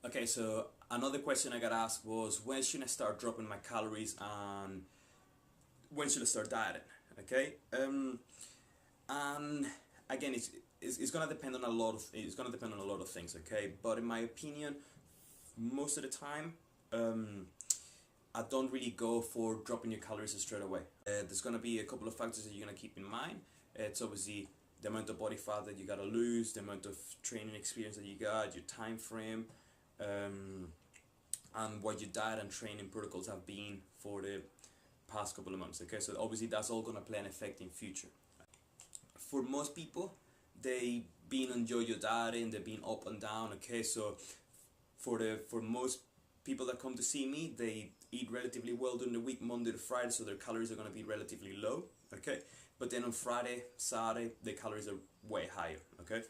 Okay, so another question I got asked was, when should I start dropping my calories and when should I start dieting? Okay, and again, it's gonna depend on a lot of things. Okay, but in my opinion, most of the time, I don't really go for dropping your calories straight away. There's gonna be a couple of factors that you're gonna keep in mind. It's obviously the amount of body fat that you gotta lose, the amount of training experience that you got, your time frame, and what your diet and training protocols have been for the past couple of months. Okay, so obviously that's all gonna play an effect in future. For most people, they been on yo-yo dieting, they've been up and down. Okay, so for most people that come to see me, they eat relatively well during the week, Monday to Friday, so their calories are going to be relatively low. Okay, but then on Friday, Saturday, the calories are way higher. Okay,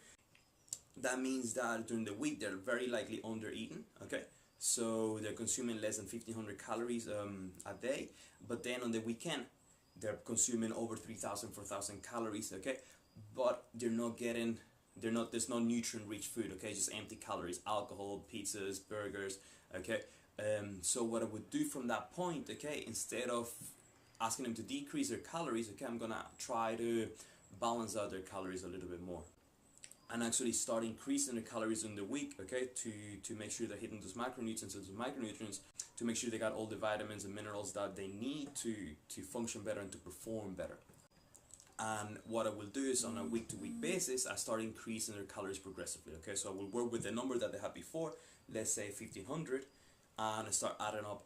that means that during the week they're very likely under eating. Okay, so they're consuming less than 1,500 calories a day, but then on the weekend they're consuming over 3,000, 4,000 calories. Okay, but there's no nutrient rich food. Okay, just empty calories, alcohol, pizzas, burgers. Okay, so what I would do from that point, okay, instead of asking them to decrease their calories, okay, I'm gonna try to balance out their calories a little bit more and actually start increasing the calories in the week, okay, to make sure they're hitting those macronutrients and those micronutrients, to make sure they got all the vitamins and minerals that they need to function better and to perform better. And what I will do is, on a week-to-week basis, I start increasing their calories progressively. Okay, so I will work with the number that they had before, let's say 1,500, and I start adding up.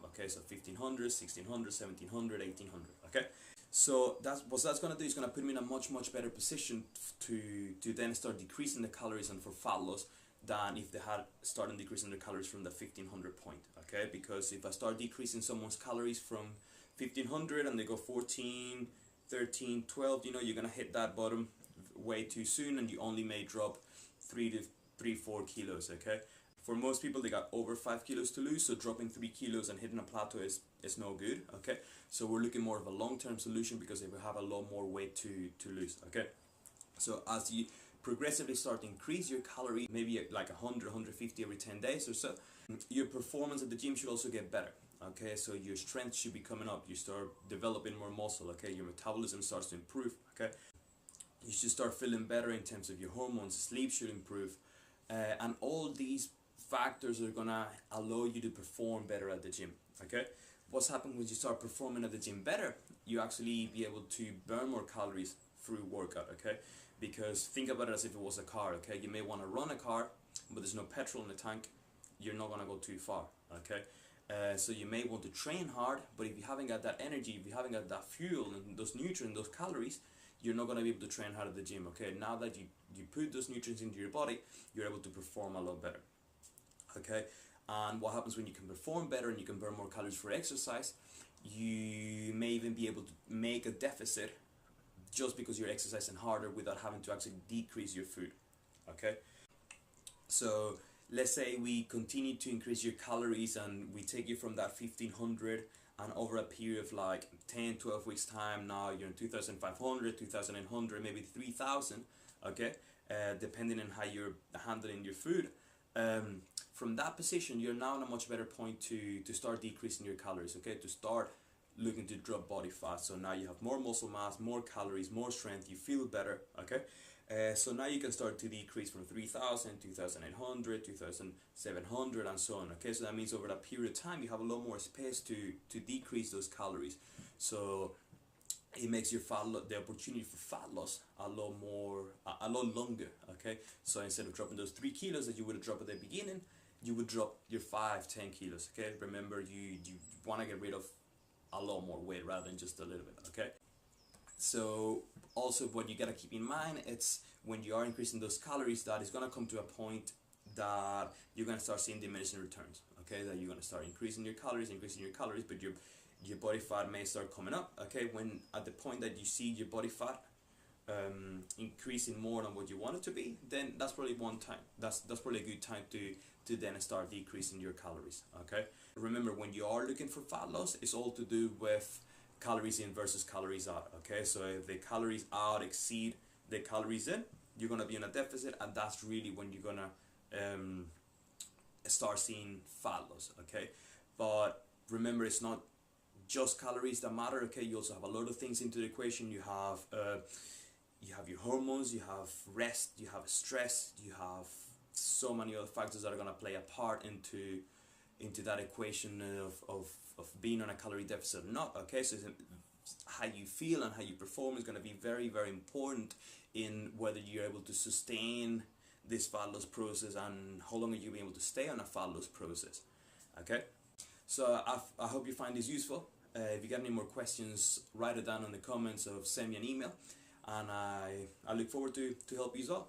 Okay, so 1,500, 1,600, 1,700, 1,800. Okay, so that's gonna do is gonna put me in a much better position to then start decreasing the calories and for fat loss than if they had started decreasing their calories from the 1,500 point. Okay, because if I start decreasing someone's calories from 1,500 and they go 14, 13, 12, you're gonna hit that bottom way too soon, and you only may drop 4 kilos. Okay, for most people they got over 5 kilos to lose, so dropping 3 kilos and hitting a plateau is no good. Okay, so we're looking more of a long-term solution because they will have a lot more weight to lose. Okay, so as you progressively start to increase your calorie, maybe like 100, 150 every 10 days or so, your performance at the gym should also get better. Okay, so your strength should be coming up, you start developing more muscle. Okay, your metabolism starts to improve. Okay, you should start feeling better in terms of your hormones, sleep should improve, and all these factors are gonna allow you to perform better at the gym. Okay, what's happened when you start performing at the gym better, you actually be able to burn more calories through workout. Okay, because think about it as if it was a car. Okay, you may want to run a car, but there's no petrol in the tank, you're not gonna go too far. Okay, so you may want to train hard, but if you haven't got that energy, if you haven't got that fuel and those nutrients, those calories, you're not going to be able to train hard at the gym. Okay, now that you put those nutrients into your body, you're able to perform a lot better. Okay, and what happens when you can perform better and you can burn more calories for exercise, you may even be able to make a deficit just because you're exercising harder without having to actually decrease your food. Okay, so let's say we continue to increase your calories and we take you from that 1,500, and over a period of like 10, 12 weeks time, now you're in 2,500, 2,800, maybe 3,000. Okay, depending on how you're handling your food. From that position, you're now in a much better point to start decreasing your calories. Okay, to start looking to drop body fat. So now you have more muscle mass, more calories, more strength, you feel better. Okay, so now you can start to decrease from 3,000, 2,800, 2,700, and so on. Okay, so that means over that period of time you have a lot more space to decrease those calories. So it makes your the opportunity for fat loss a lot longer. Okay, so instead of dropping those 3 kilos that you would have dropped at the beginning, you would drop your 5, 10 kilos. Okay, remember you want to get rid of a lot more weight rather than just a little bit. Okay, so also what you gotta keep in mind, it's when you are increasing those calories, that is gonna come to a point that you're gonna start seeing diminishing returns. Okay, that you're gonna start increasing your calories, but your body fat may start coming up. Okay, when at the point that you see your body fat increasing more than what you want it to be, then that's probably that's probably a good time to then start decreasing your calories. Okay, remember, when you are looking for fat loss, it's all to do with calories in versus calories out. Okay, so if the calories out exceed the calories in, you're gonna be in a deficit, and that's really when you're gonna start seeing fat loss. Okay, but remember, it's not just calories that matter. Okay, you also have a lot of things into the equation. You have your hormones, you have rest, you have stress, you have so many other factors that are going to play a part into that equation of being on a calorie deficit or not. Okay, so how you feel and how you perform is going to be very, very important in whether you're able to sustain this fat loss process and how long are you able to stay on a fat loss process. Okay, so I hope you find this useful. If you got any more questions, write it down in the comments or send me an email, and I look forward to help you as well.